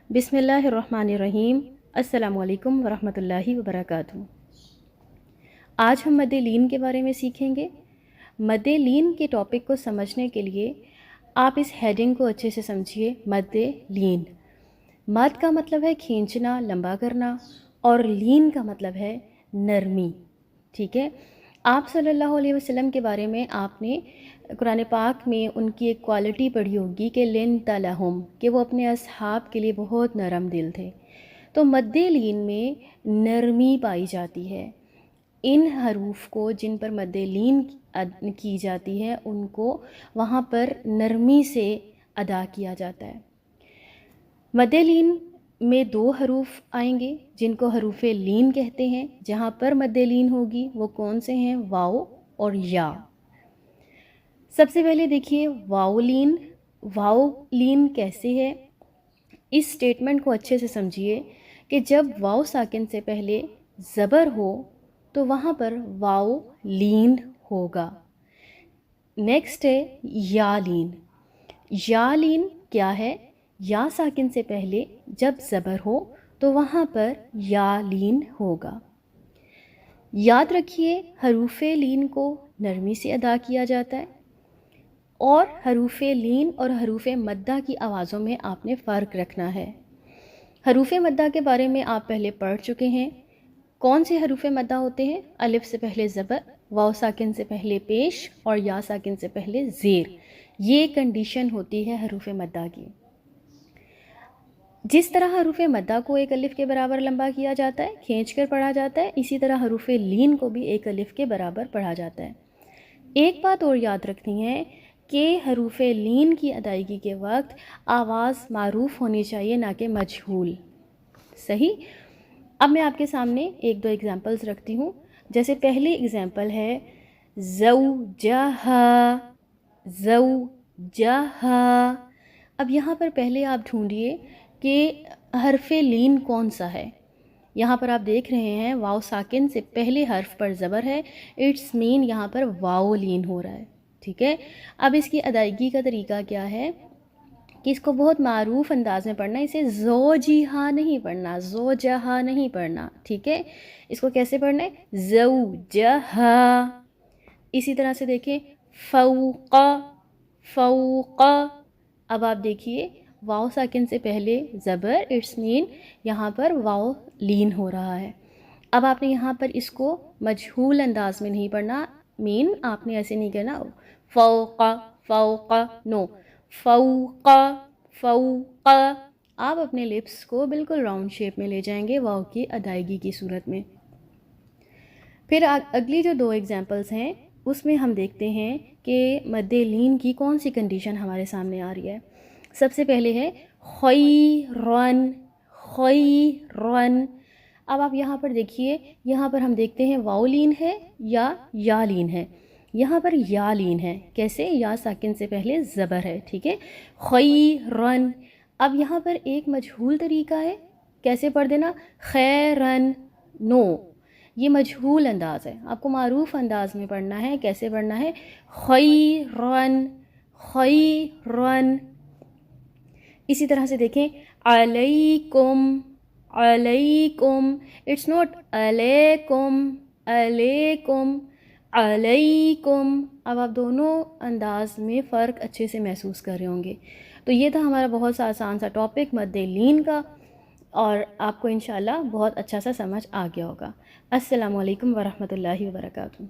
بسم اللہ الرحمن الرحیم۔ السلام علیکم ورحمۃ اللہ وبرکاتہ۔ آج ہم مد لین کے بارے میں سیکھیں گے۔ مد لین کے ٹاپک کو سمجھنے کے لیے آپ اس ہیڈنگ کو اچھے سے سمجھیے۔ مد لین، مد کا مطلب ہے کھینچنا، لمبا کرنا، اور لین کا مطلب ہے نرمی۔ ٹھیک ہے، آپ صلی اللہ علیہ وسلم کے بارے میں آپ نے قرآن پاک میں ان کی ایک کوالٹی پڑھی ہوگی کہ لنت لہم، کہ وہ اپنے اصحاب کے لیے بہت نرم دل تھے۔ تو مد لین میں نرمی پائی جاتی ہے۔ ان حروف کو جن پر مد لین کی جاتی ہے ان کو وہاں پر نرمی سے ادا کیا جاتا ہے۔ مد لین میں 2 حروف آئیں گے جن کو حروف لین کہتے ہیں۔ جہاں پر مد لین ہوگی وہ کون سے ہیں؟ واو اور یا۔ سب سے پہلے دیکھیے واو لین۔ واو لین کیسے ہے؟ اس سٹیٹمنٹ کو اچھے سے سمجھیے کہ جب واو ساکن سے پہلے زبر ہو تو وہاں پر واو لین ہوگا۔ نیکسٹ ہے یا لین۔ یا لین کیا ہے؟ یا ساکن سے پہلے جب زبر ہو تو وہاں پر یا لین ہوگا۔ یاد رکھیے حروف لین کو نرمی سے ادا کیا جاتا ہے، اور حروف لین اور حروف مدہ کی آوازوں میں آپ نے فرق رکھنا ہے۔ حروف مدہ کے بارے میں آپ پہلے پڑھ چکے ہیں۔ کون سے حروف مدہ ہوتے ہیں؟ الف سے پہلے زبر، واو ساکن سے پہلے پیش، اور یا ساکن سے پہلے زیر۔ یہ کنڈیشن ہوتی ہے حروف مدہ کی۔ جس طرح حروف مدہ کو ایک الف کے برابر لمبا کیا جاتا ہے، کھینچ کر پڑھا جاتا ہے، اسی طرح حروف لین کو بھی ایک الف کے برابر پڑھا جاتا ہے۔ ایک بات اور یاد رکھنی ہے کہ حروف لین کی ادائیگی کے وقت آواز معروف ہونی چاہیے، نہ کہ مجہول۔ صحیح؟ اب میں آپ کے سامنے 1-2 ایگزامپلز رکھتی ہوں۔ جیسے پہلی ایگزامپل ہے زوجہا، زوجہا۔ اب یہاں پر پہلے آپ ڈھونڈیے کہ حرف لین کون سا ہے۔ یہاں پر آپ دیکھ رہے ہیں واو ساکن سے پہلے حرف پر زبر ہے، اٹس مین یہاں پر واو لین ہو رہا ہے۔ ٹھیک ہے، اب اس کی ادائیگی کا طریقہ کیا ہے کہ اس کو بہت معروف انداز میں پڑھنا ہے۔ اسے زوجہا نہیں پڑھنا، زوجہا نہیں پڑھنا۔ ٹھیک ہے، اس کو کیسے پڑھنا ہے؟ زوجہا۔ اسی طرح سے دیکھیں فوق، فوق۔ اب آپ دیکھیے واو ساکن سے پہلے زبر، اٹس مین یہاں پر واو لین ہو رہا ہے۔ اب آپ نے یہاں پر اس کو مجہول انداز میں نہیں پڑھنا، مین آپ نے ایسے نہیں کرنا فوق فوق، نو، فوق فوق۔ آپ اپنے لپس کو بالکل راؤنڈ شیپ میں لے جائیں گے واو کی ادائیگی کی صورت میں۔ پھر اگلی جو 2 ایگزامپلس ہیں اس میں ہم دیکھتے ہیں کہ مد لین کی کون سی کنڈیشن ہمارے سامنے آ رہی ہے۔ سب سے پہلے ہے خیرن، خیرن۔ اب آپ یہاں پر دیکھیے، یہاں پر ہم دیکھتے ہیں واو لین ہے یا لین ہے۔ یہاں پر یا لین ہے۔ کیسے؟ یا ساکن سے پہلے زبر ہے۔ ٹھیک ہے، خیرن۔ اب یہاں پر ایک مجہول طریقہ ہے، کیسے پڑھ دینا؟ خیرن، نو، یہ مجہول انداز ہے، آپ کو معروف انداز میں پڑھنا ہے۔ کیسے پڑھنا ہے؟ خیرن، خیرن۔ اسی طرح سے دیکھیں علیکم، علیکم، اٹس ناٹ علیکم، علیکم، علیکم۔ اب آپ دونوں انداز میں فرق اچھے سے محسوس کر رہے ہوں گے۔ تو یہ تھا ہمارا بہت سا آسان سا ٹاپک مد لین کا، اور آپ کو انشاءاللہ بہت اچھا سا سمجھ آ گیا ہوگا۔ السلام علیکم ورحمۃ اللہ وبرکاتہ۔